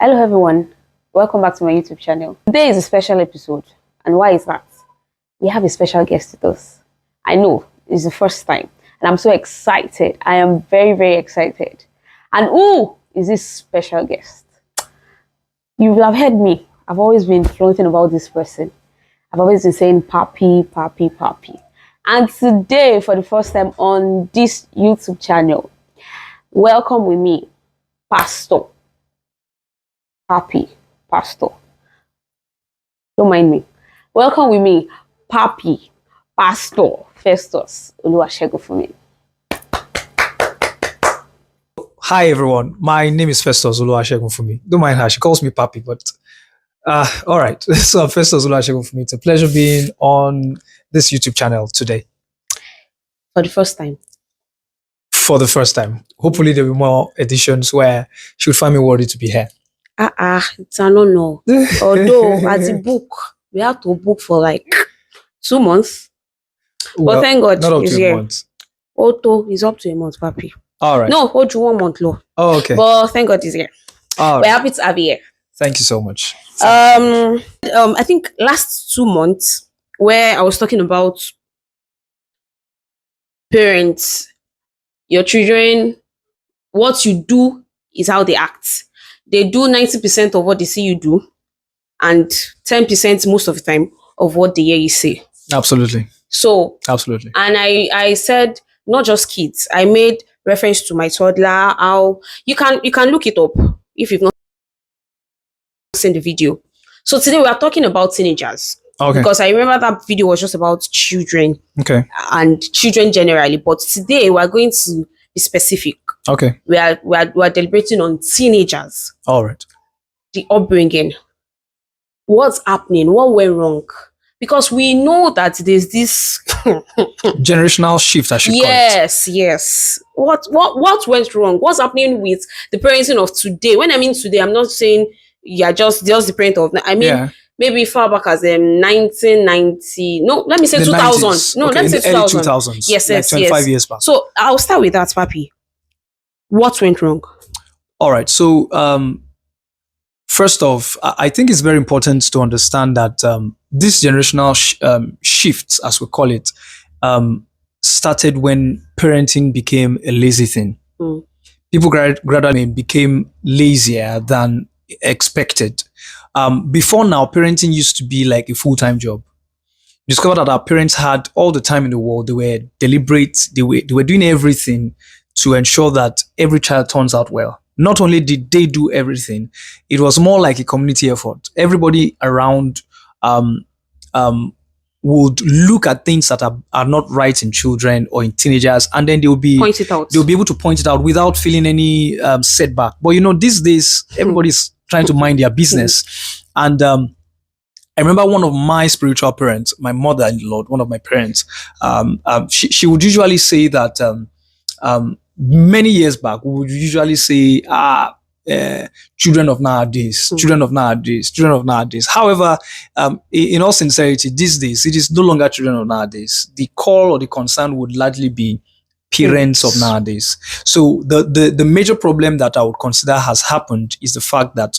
Hello everyone, welcome back to my YouTube channel. Today is a special episode, and why is that? We have a special guest with us. I know, it's the first time, and I'm so excited. I am very excited. And who is this special guest? You will have heard me. I've always been flaunting about this person. I've always been saying papi. And today, for the first time on this YouTube channel, welcome with me, Pastor. Papi, Pastor. Don't mind me. Welcome with me, Papi, Pastor, Festus Oluwasegunfunmi. Hi everyone, my name is Festus Oluwasegunfunmi. Don't mind her, she calls me Papi, but all right. So I'm Festus Oluwasegunfunmi. It's a pleasure being on this YouTube channel today. For the first time. For the first time. Hopefully there will be more editions where she would find me worthy to be here. It's a no. Although as a book, we have to book for like 2 months. Well, but thank God not up he's to here. a month. Auto is up to a month, Papi. All right. No, hold you 1 month low. Oh, okay. But thank God he's here. All We're right. happy to have you here. Thank you so much. I think last 2 months where I was talking about parents, your children, what you do is how they act. They do 90% of what they see you do, and 10% most of the time of what they hear you say. Absolutely. So, Absolutely. and I said not just kids. I made reference to my toddler. How you can look it up if you've not seen the video. So today we are talking about teenagers. Okay. Because I remember that video was just about children Okay. and children generally. But today we are going to be specific. Okay. We are deliberating on teenagers, All right. the upbringing, what's happening, what went wrong. Because we know that there's this Generational shift, I should call it. yes. What went wrong? What's happening with the parenting of today? When I mean today, I'm not saying you're just the parent of. I mean Yeah. maybe far back as 1990. No, let me say The 2000. 90s. No, Okay, let me in say the early 2000. 2000s. Yes, like yes, 25 years back. So I'll start with that, Papi. What went wrong? All right. So, first off, I think it's very important to understand that this generational shifts, as we call it, started when parenting became a lazy thing. Mm. People gradually became lazier than expected. Before now, parenting used to be like a full-time job. Discovered that our parents had all the time in the world. They were deliberate. They were doing everything to ensure that every child turns out well. Not only did they do everything, it was more like a community effort. Everybody around would look at things that are not right in children or in teenagers, and then they'll be Point it out. They'll be able to point it out without feeling any setback. But these days everybody's trying to mind their business, and I remember one of my spiritual parents, my mother-in-law, one of my parents, she would usually say that many years back, we would usually say, children of nowadays, children of nowadays, children of nowadays. However, in all sincerity, these days, it is no longer children of nowadays. The call or the concern would largely be parents of nowadays. So the major problem that I would consider has happened is the fact that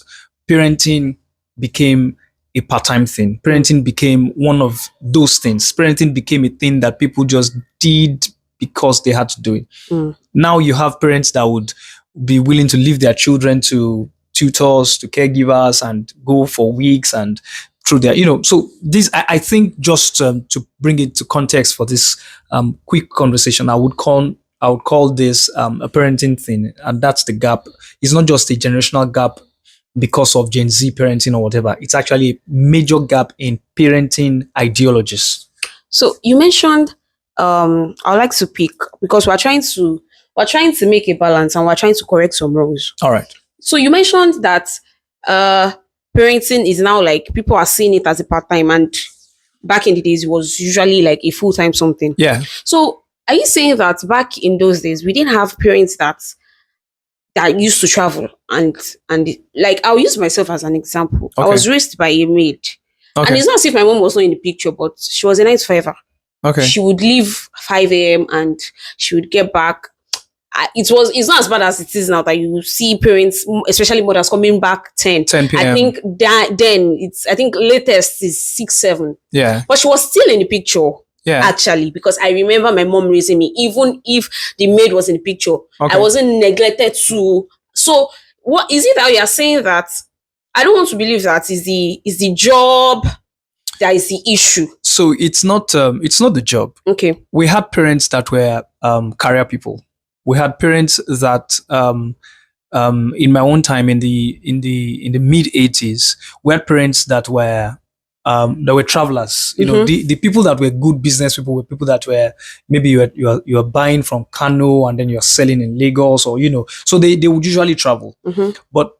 parenting became a part-time thing. Parenting became one of those things. Parenting became a thing that people just did because they had to do it. Now you have parents that would be willing to leave their children to tutors, to caregivers, and go for weeks and through their, so this, I think, just to bring it to context for this quick conversation, I would call this a parenting thing, and that's the gap. It's not just a generational gap because of Gen Z parenting or whatever. It's actually a major gap in parenting ideologies. So you mentioned I'd like to pick, because we're trying to make a balance and we're trying to correct some wrongs. All right. So you mentioned that parenting is now like people are seeing it as a part-time, and back in the days it was usually like a full-time something. Yeah. So are you saying that back in those days we didn't have parents that used to travel and like, I'll use myself as an example. Okay. I was raised by a maid. Okay. And it's not as if my mom was not in the picture, but she was a 9 to 5er. Okay. She would leave 5 a.m. and she would get back. it's not as bad as it is now that you see parents, especially mothers, coming back 10 p.m. I think that then I think latest is 6, 7. Yeah. But she was still in the picture. Yeah. Actually, because I remember my mom raising me, even if the maid was in the picture, Okay. I wasn't neglected to. So, what is it that you are saying that I don't want to believe that is the job that is the issue? So it's not the job. Okay. We had parents that were career people. We had parents that in my own time in the mid 80s, we had parents that were travelers. You know, the people that were good business people were people that were maybe you are buying from Kano and then you're selling in Lagos, or so they would usually travel. But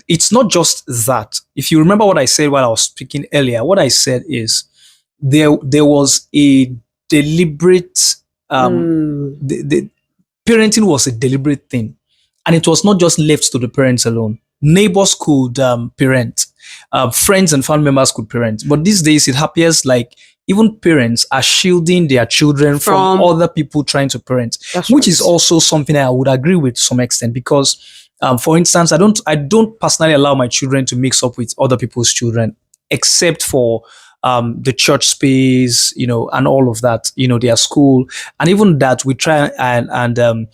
it's not just that. If you remember what I said while I was speaking earlier, what I said is there was a deliberate the parenting was a deliberate thing, and it was not just left to the parents alone. Neighbors could parent, friends and family members could parent. But these days, it appears like even parents are shielding their children from other people trying to parent, which is also something I would agree with to some extent. Because, for instance, I don't personally allow my children to mix up with other people's children, except for the church space, and all of that, their school, and even that we try and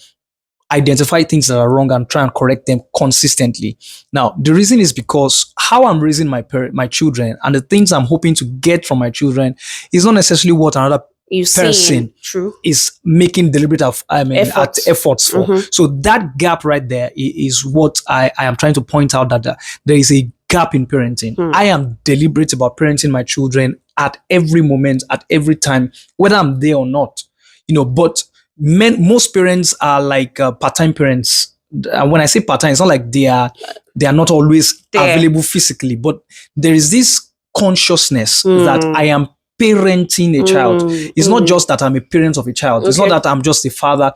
identify things that are wrong and try and correct them consistently. Now, the reason is because how I'm raising my children and the things I'm hoping to get from my children is not necessarily what another person is making deliberate efforts for. So that gap right there is what I am trying to point out, that there is a gap in parenting. I am deliberate about parenting my children at every moment, at every time, whether I'm there or not. But most parents are like part-time parents. And when I say part-time, it's not like they are not always available physically, but there is this consciousness that I am parenting a child. It's not just that I'm a parent of a child. It's not that I'm just a father.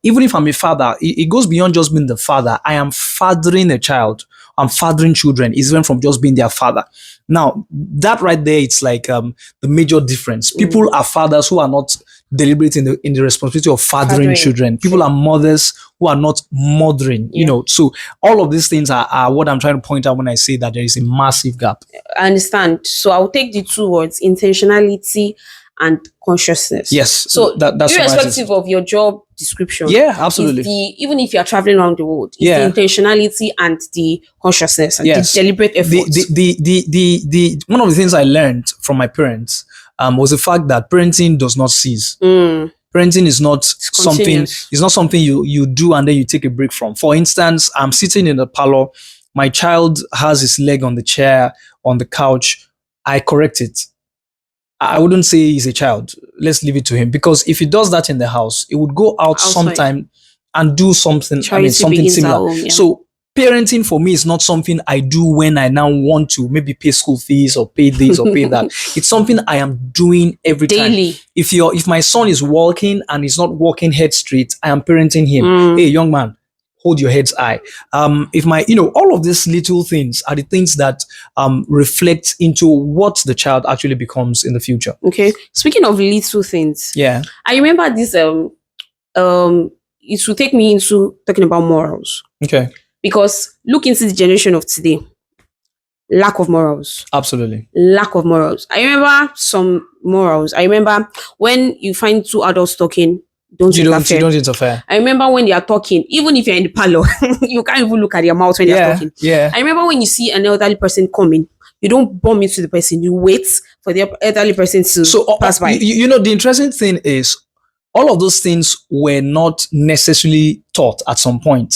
Even if I'm a father, it goes beyond just being the father. I am fathering a child. I'm fathering children. It's even from just being their father. Now, that right there, it's like the major difference. People are fathers who are not deliberate in the responsibility of fathering children. People are mothers who are not mothering, So all of these things are what I'm trying to point out when I say that there is a massive gap. I understand. So I'll take the two words, intentionality and consciousness. Yes. So that's irrespective of your job description. Yeah, absolutely. Even if you're traveling around the world, the intentionality and the consciousness and the deliberate effort. The one of the things I learned from my parents was the fact that parenting does not cease. Parenting is not something you do and then you take a break from. For instance, I'm sitting in the parlor, my child has his leg on the chair, on the couch. I correct it. I wouldn't say he's a child. Let's leave it to him, because if he does that in the house, he would go outside sometime and do something. Something similar. Home, So parenting for me is not something I do when I now want to maybe pay school fees or pay this or pay that. It's something I am doing every daily. Time. If my son is walking and he's not walking head straight, I am parenting him. Hey, young man, hold your heads high. If all of these little things are the things that reflect into what the child actually becomes in the future. Okay. Speaking of little things, I remember this. It will take me into talking about morals. Okay. Because look into the generation of today, lack of morals. Absolutely. Lack of morals. I remember some morals. I remember when you find two adults talking, you don't interfere. I remember when they are talking, even if you're in the parlor, you can't even look at their mouth when they're talking. I remember when you see an elderly person coming, you don't bump into the person. You wait for the elderly person to pass by. The interesting thing is, all of those things were not necessarily taught at some point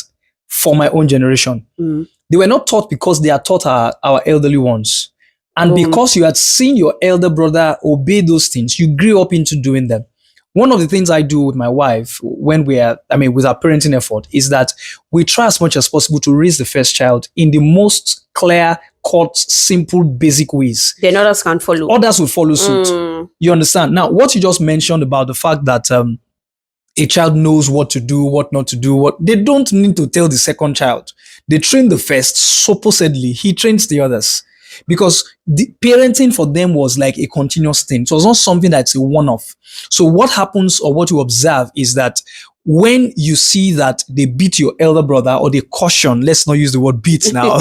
for my own generation. They were not taught because they are taught our elderly ones. And because you had seen your elder brother obey those things, you grew up into doing them. One of the things I do with my wife when with our parenting effort is that we try as much as possible to raise the first child in the most clear, cut, simple, basic ways. Then others can follow. Others will follow suit. You understand? Now, what you just mentioned about the fact that a child knows what to do, what not to do, they don't need to tell the second child. They train the first, supposedly, he trains the others. Because the parenting for them was like a continuous thing. So it's not something that's a one-off. So what happens or what you observe is that when you see that they beat your elder brother, or they caution, let's not use the word beat now,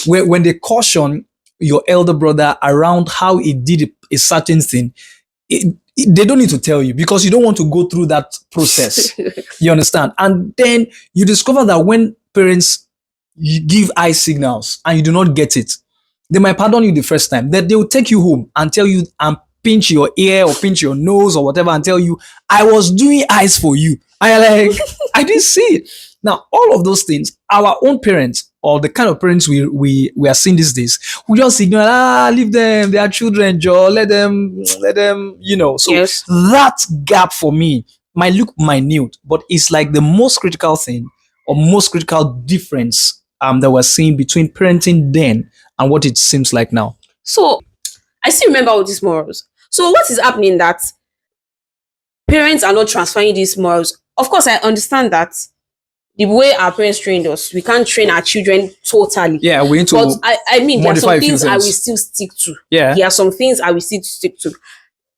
when they caution your elder brother around how he did a certain thing, they don't need to tell you, because you don't want to go through that process. You understand? And then you discover that when parents give eye signals and you do not get it, they might pardon you the first time. That they will take you home and tell you, and pinch your ear or pinch your nose or whatever, and tell you, I was doing eyes for you. I didn't see it. Now, all of those things, our own parents, or the kind of parents we are seeing these days, we just ignore, leave them, they are children, Joe, let them, So Yes. that gap for me might look minute, but it's like the most critical thing, or most critical difference that we're seeing between parenting then and what it seems like now. So I still remember all these morals. So what is happening that parents are not transferring these morals? Of course, I understand that the way our parents trained us, we can't train our children totally. Yeah, we need to. But I mean, there are modify some a few things I will things. still stick to. Yeah. There are some things I will still stick to.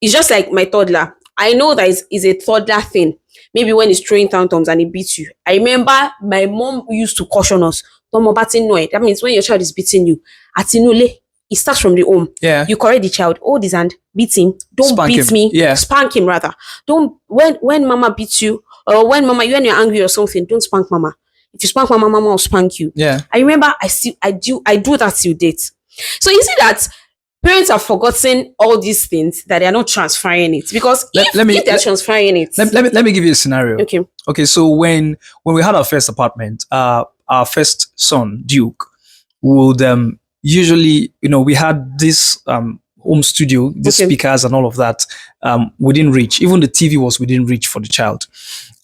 It's just like my toddler. I know that is a toddler thing. Maybe when he's throwing tantrums and he beats you. I remember my mom used to caution us. That means when your child is beating you, atinule, it starts from the home. Yeah. You correct the child, hold his hand, beat him. Don't Spank beat him. me. Yeah. Spank him rather. Don't when mama beats you, or when you're angry or something, don't spank mama. If you spank mama, mama will spank you. Yeah. I remember I do that till date. So you see that parents have forgotten all these things, that they are not transferring it, because if they're transferring it. Let me give you a scenario. Okay. Okay. So when we had our first apartment, our first son, Duke, would usually, we had this home studio, the speakers and all of that within reach. Even the TV was within reach for the child.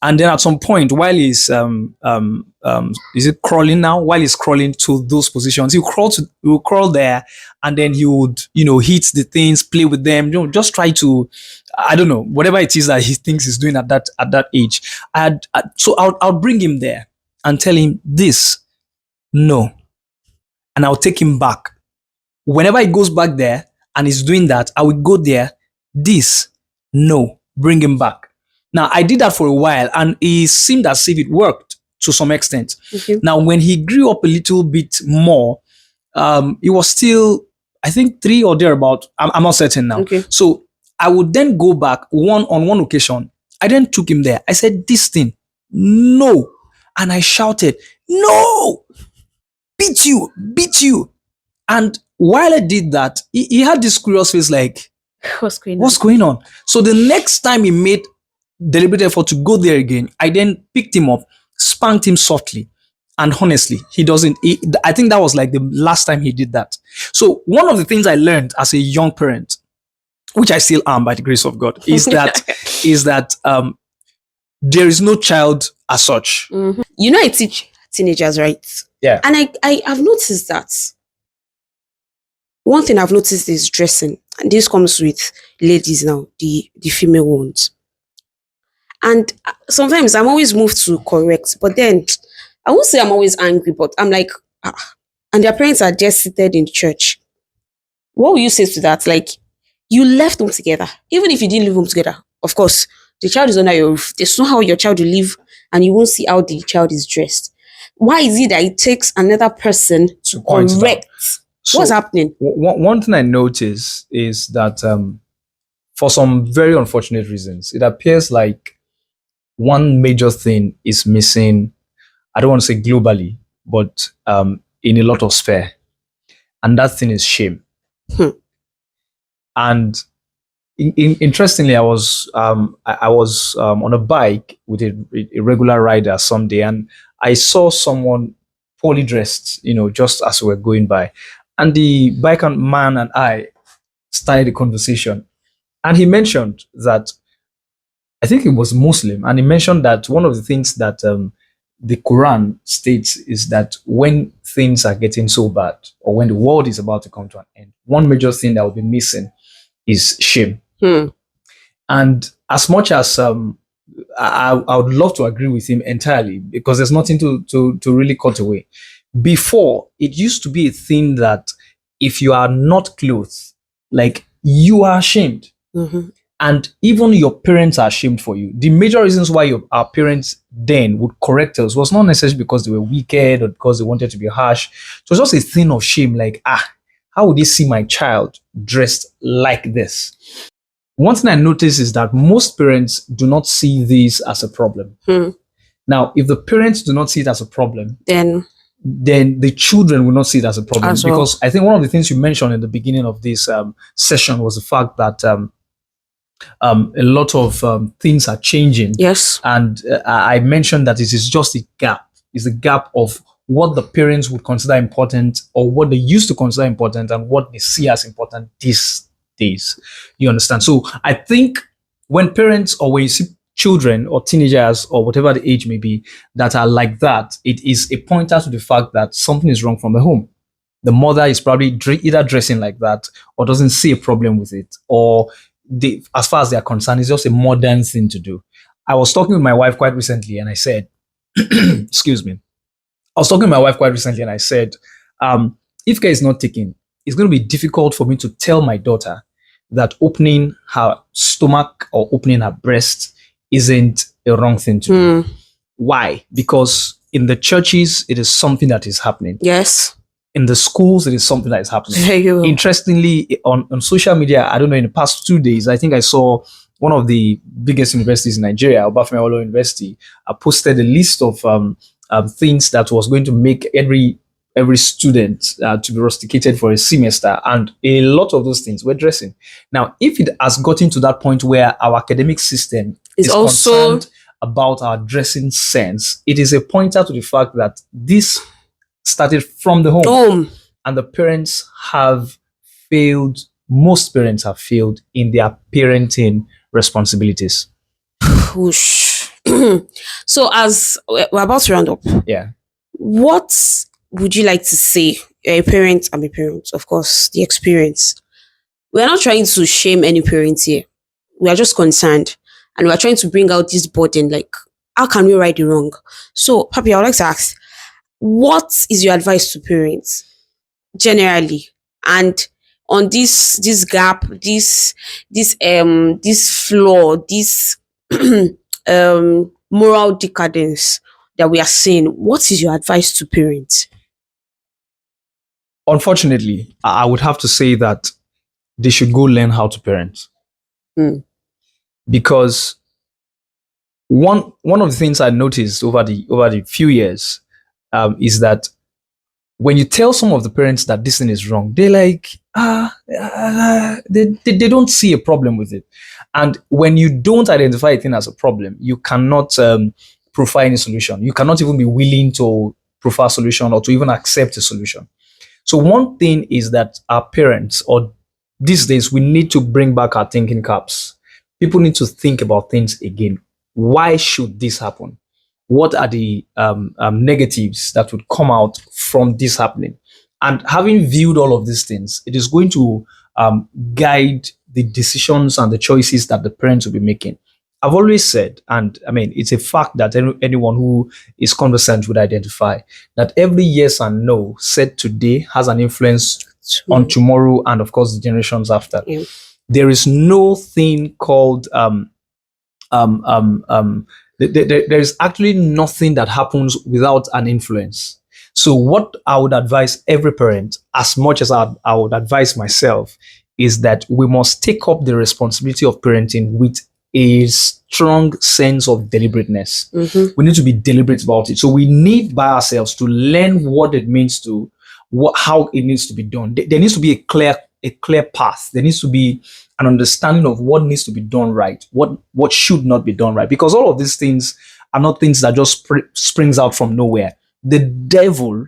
And then at some point, while he's is it crawling now? While he's crawling to those positions, he will crawl there, and then he would, hit the things, play with them, just try to, I don't know, whatever it is that he thinks he's doing at that age. So I'll bring him there and tell him this, no, and I'll take him back. Whenever he goes back there and he's doing that, I will go there, this, no, bring him back. Now, I did that for a while, and it seemed as if it worked to some extent. Okay. Now, when he grew up a little bit more, it was still, I think, 3 or thereabout. I'm not certain now. Okay. So I would then go back on one occasion. I then took him there. I said, this thing, no. And I shouted, no, beat you. And while I did that, he had this curious face like, what's going on? So the next time he made deliberate effort to go there again, I then picked him up, spanked him softly. And honestly, I think that was like the last time he did that. So one of the things I learned as a young parent, which I still am by the grace of God, is that there is no child as such. Mm-hmm. I teach teenagers, right? Yeah. And I have noticed that. One thing I've noticed is dressing. And this comes with ladies now, the female ones. And sometimes I'm always moved to correct, but then I won't say I'm always angry, but I'm like, and their parents are just seated in church. What will you say to that? Like, you left them together. Even if you didn't leave them together, of course, the child is under your roof. There's not how your child will live, and you won't see how the child is dressed. Why is it that it takes another person to correct? So what's happening? One thing I notice is that for some very unfortunate reasons, it appears like one major thing is missing. I don't want to say globally, but in a lot of sphere, and that thing is shame. And interestingly, I was on a bike with a regular rider someday, and I saw someone poorly dressed, just as we were going by, and the bike man and I started a conversation, and he mentioned that, I think he was Muslim, and he mentioned that one of the things that the Quran states is that when things are getting so bad, or when the world is about to come to an end, one major thing that will be missing is shame. And as much as I would love to agree with him entirely, because there's nothing to really cut away. Before, it used to be a thing that if you are not clothed, like, you are ashamed. Mm-hmm. And even your parents are ashamed for you. The major reasons why our parents then would correct us was not necessarily because they were wicked or because they wanted to be harsh. It was just a thing of shame, like, how would they see my child dressed like this? One thing I notice is that most parents do not see this as a problem. Now, if the parents do not see it as a problem, then the children will not see it as a problem. As well. Because I think one of the things you mentioned in the beginning of this session was the fact that a lot of things are changing. Yes. And I mentioned that it is just a gap. It's a gap of what the parents would consider important or what they used to consider important and what they see as important these days. You understand? So I think when parents or when you see children or teenagers or whatever the age may be that are like that, it is a pointer to the fact that something is wrong from the home. The mother is probably either dressing like that or doesn't see a problem with it, or as far as they are concerned, it's just a modern thing to do. I was talking with my wife quite recently and I said, excuse me. I was talking with my wife quite recently and I said, if care is not taken, it's going to be difficult for me to tell my daughter that opening her stomach or opening her breast isn't a wrong thing to do. Why? Because in the churches, it is something that is happening. Yes. In the schools, it is something that is happening. Interestingly, on social media, I don't know, in the past 2 days, I think I saw one of the biggest universities in Nigeria, Obafemi Awolowo University, posted a list of things that was going to make every student to be rusticated for a semester, and a lot of those things were dressing. Now, if it has gotten to that point where our academic system is also concerned about our dressing sense, it is a pointer to the fact that this started from the home. And the parents have failed. Most parents have failed in their parenting responsibilities. Whoosh. So as we're about to round up, what would you like to say? You're a parent, I'm a parent, of course, the experience. We're not trying to shame any parents here. We are just concerned, and we're trying to bring out this burden, like, how can we right the wrong? So, Papi, I would like to ask, what is your advice to parents generally, and on this gap, this flaw, this moral decadence that we are seeing? What is your advice to parents? Unfortunately, I would have to say that they should go learn how to parent. Because one of the things I noticed over the few years is that when you tell some of the parents that this thing is wrong, they're like, they don't see a problem with it. And when you don't identify a thing as a problem, you cannot provide any solution. You cannot even be willing to provide a solution or to even accept a solution. So one thing is that our parents, or these days, we need to bring back our thinking caps. People need to think about things again. Why should this happen? What are the negatives that would come out from this happening? And having viewed all of these things, it is going to guide the decisions and the choices that the parents will be making. I've always said, and I mean, it's a fact that anyone who is conversant would identify, that every yes and no said today has an influence on tomorrow and, of course, the generations after. Yeah. There is no thing called there is actually nothing that happens without an influence. So what I would advise every parent, as much as I would advise myself, is that we must take up the responsibility of parenting with a strong sense of deliberateness. We need to be deliberate about it. So we need by ourselves to learn what it means to, how it needs to be done. There needs to be a clear path. There needs to be an understanding of what needs to be done right, what should not be done right. Because all of these things are not things that just springs out from nowhere. The devil,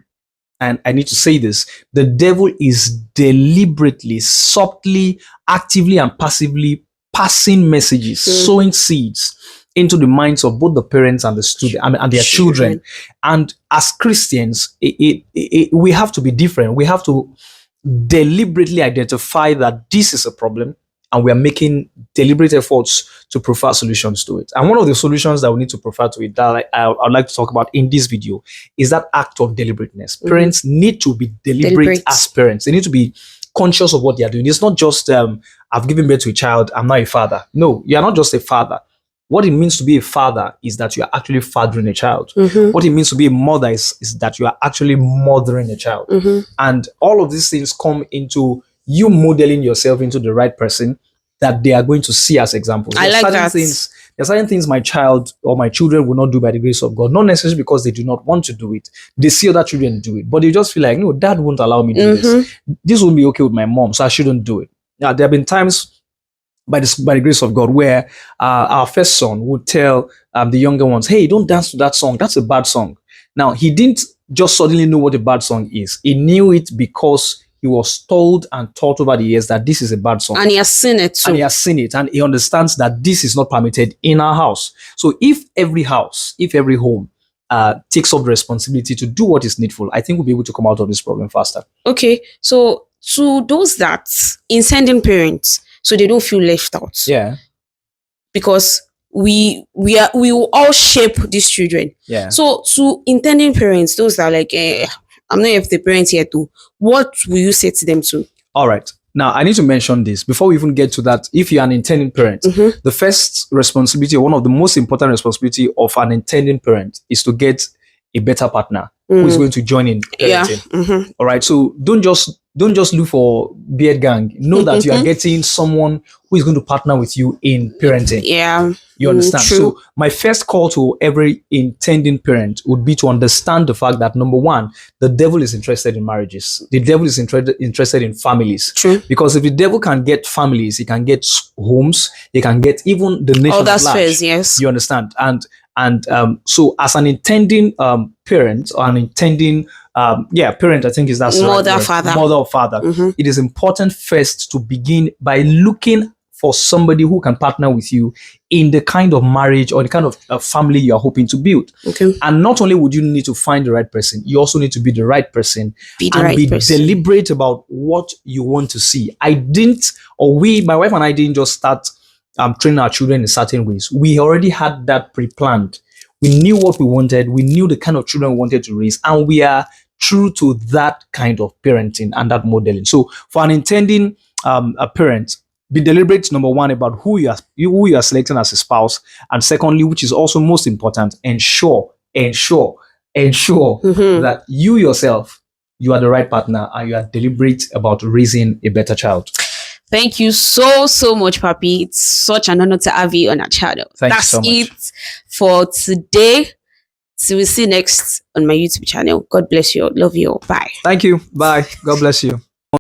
and I need to say this, the devil is deliberately, subtly, actively, and passively passing messages, sowing seeds into the minds of both the parents and the student and their children. And as Christians, we have to be different. We have to deliberately identify that this is a problem, and we are making deliberate efforts to provide solutions to it. And one of the solutions that we need to provide to it that I'd like to talk about in this video is that act of deliberateness. Parents need to be deliberate as parents. They need to be conscious of what they are doing. It's not just I've given birth to a child, I'm not a father. No, you're not just a father. What it means to be a father is that you are actually fathering a child. What it means to be a mother is that you are actually mothering a child. And all of these things come into you modeling yourself into the right person that they are going to see as examples. I like that. There are certain things my child or my children will not do by the grace of God, not necessarily because they do not want to do it. They see other children do it, but they just feel like, no, dad won't allow me to do this. This won't be okay with my mom, so I shouldn't do it. Now, there have been times by the grace of God where our first son would tell the younger ones, hey, don't dance to that song. That's a bad song. Now, he didn't just suddenly know what a bad song is. He knew it because he was told and taught over the years that this is a bad song. And he has seen it too. And he has seen it. And he understands that this is not permitted in our house. So if every home takes up the responsibility to do what is needful, I think we'll be able to come out of this problem faster. Okay. So to those that intending parents, so they don't feel left out. Yeah. Because we will all shape these children. Yeah. So to intending parents, those that are like, I'm not if the parents here too, what will you say to them too? All right. Now, I need to mention this before we even get to that. If you're an intending parent, the first responsibility, or one of the most important responsibility of an intending parent is to get a better partner who is going to join in parenting. Yeah. All right. So don't just look for beard gang. Know that you are getting someone who is going to partner with you in parenting. Yeah. You understand? True. So my first call to every intending parent would be to understand the fact that, number one, the devil is interested in marriages. The devil is interested in families. True. Because if the devil can get families, he can get homes, he can get even the nation All that at large. spheres, yes. You understand? And so as an intending parent or an intending parent, I think is that's Mother, right word. father. Mother or father. It is important first to begin by looking for somebody who can partner with you in the kind of marriage or the kind of family you are hoping to build. Okay. And not only would you need to find the right person, you also need to be the right person Be deliberate about what you want to see. My wife and I didn't just start training our children in certain ways. We already had that pre-planned. We knew what we wanted. We knew the kind of children we wanted to raise, and we are true to that kind of parenting and that modeling. So for an intending a parent, be deliberate, number one, about who you are selecting as a spouse. And secondly, which is also most important, ensure that you yourself, you are the right partner and you are deliberate about raising a better child. Thank you so much, Papi. It's such an honor to have you on our channel. That's so much. It for today. So we'll see you next on my YouTube channel. God bless you. Love you all. Bye. Thank you. Bye. God bless you.